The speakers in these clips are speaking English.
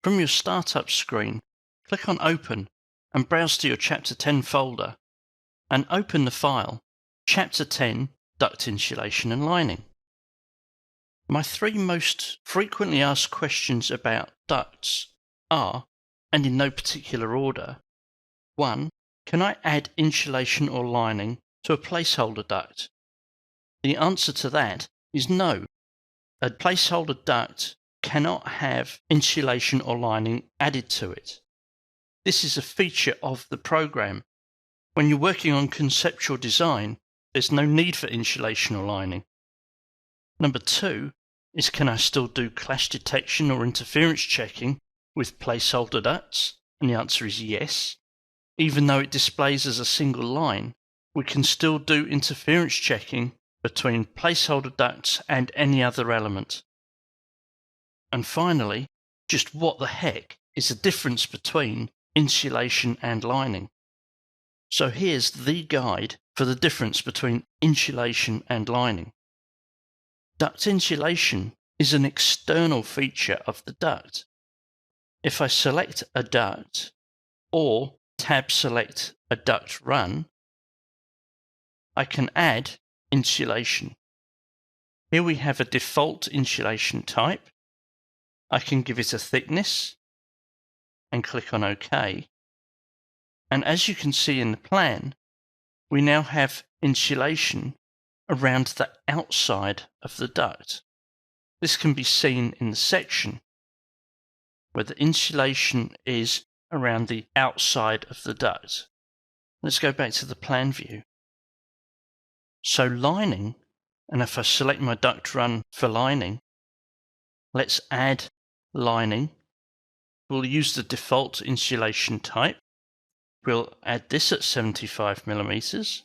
From your startup screen, click on Open and browse to your Chapter 10 folder and open the file Chapter 10 Duct Insulation and Lining. My 3 most frequently asked questions about ducts are, and in no particular order: 1. Can I add insulation or lining to a placeholder duct? The answer to that is no. A placeholder duct cannot have insulation or lining added to it. This is a feature of the program. When you're working on conceptual design, there's no need for insulation or lining. Number 2 is, can I still do clash detection or interference checking with placeholder ducts? And the answer is yes. Even though it displays as a single line, we can still do interference checking between placeholder ducts and any other element. And finally, just what the heck is the difference between insulation and lining? So here's the guide for the difference between insulation and lining. Duct insulation is an external feature of the duct. If I select a duct or tab select a duct run, I can add insulation. Here we have a default insulation type. I can give it a thickness and click on OK. And as you can see in the plan, we now have insulation around the outside of the duct. This can be seen in the section where the insulation is around the outside of the duct. Let's go back to the plan view. So lining, and if I select my duct run for lining, let's add lining. We'll use the default insulation type. We'll add this at 75 millimeters.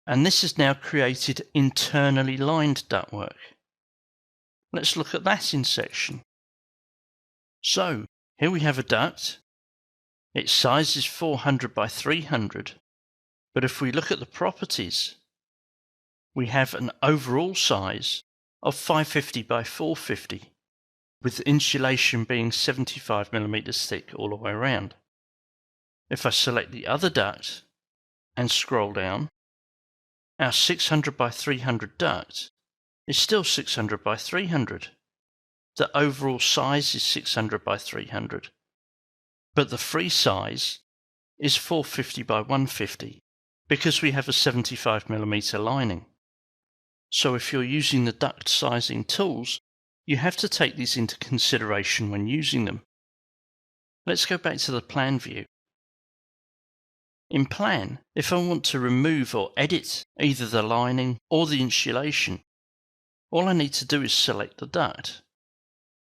And this has now created internally lined ductwork. Let's look at that in section. So here we have a duct. Its size is 400 by 300. But if we look at the properties, we have an overall size of 550 by 450, with insulation being 75 millimeters thick all the way around. If I select the other duct and scroll down, our 600 by 300 duct is still 600 by 300. The overall size is 600 by 300, but the free size is 450 by 150 because we have a 75 millimeter lining. So if you're using the duct sizing tools, you have to take these into consideration when using them. Let's go back to the plan view. In plan, if I want to remove or edit either the lining or the insulation, all I need to do is select the duct.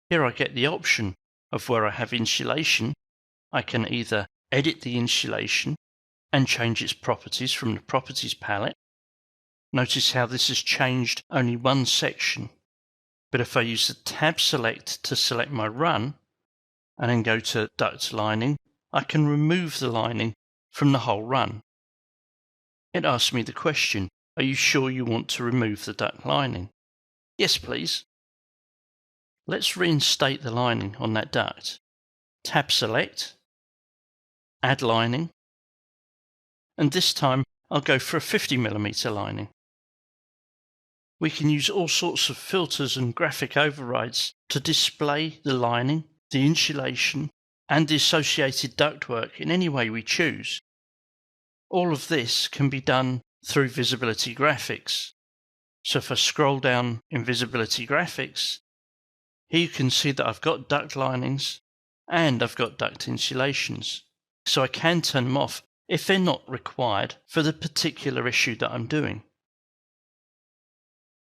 Here I get the option of where I have insulation. I can either edit the insulation and change its properties from the properties palette. Notice how this has changed only one section. But if I use the tab select to select my run and then go to duct lining, I can remove the lining from the whole run. It asks me the question, are you sure you want to remove the duct lining? Yes, please. Let's reinstate the lining on that duct. Tab select, add lining, and this time I'll go for a 50 millimeter lining. We can use all sorts of filters and graphic overrides to display the lining, the insulation, and the associated ductwork in any way we choose. All of this can be done through visibility graphics. So if I scroll down in visibility graphics, here you can see that I've got duct linings and I've got duct insulations. So I can turn them off if they're not required for the particular issue that I'm doing.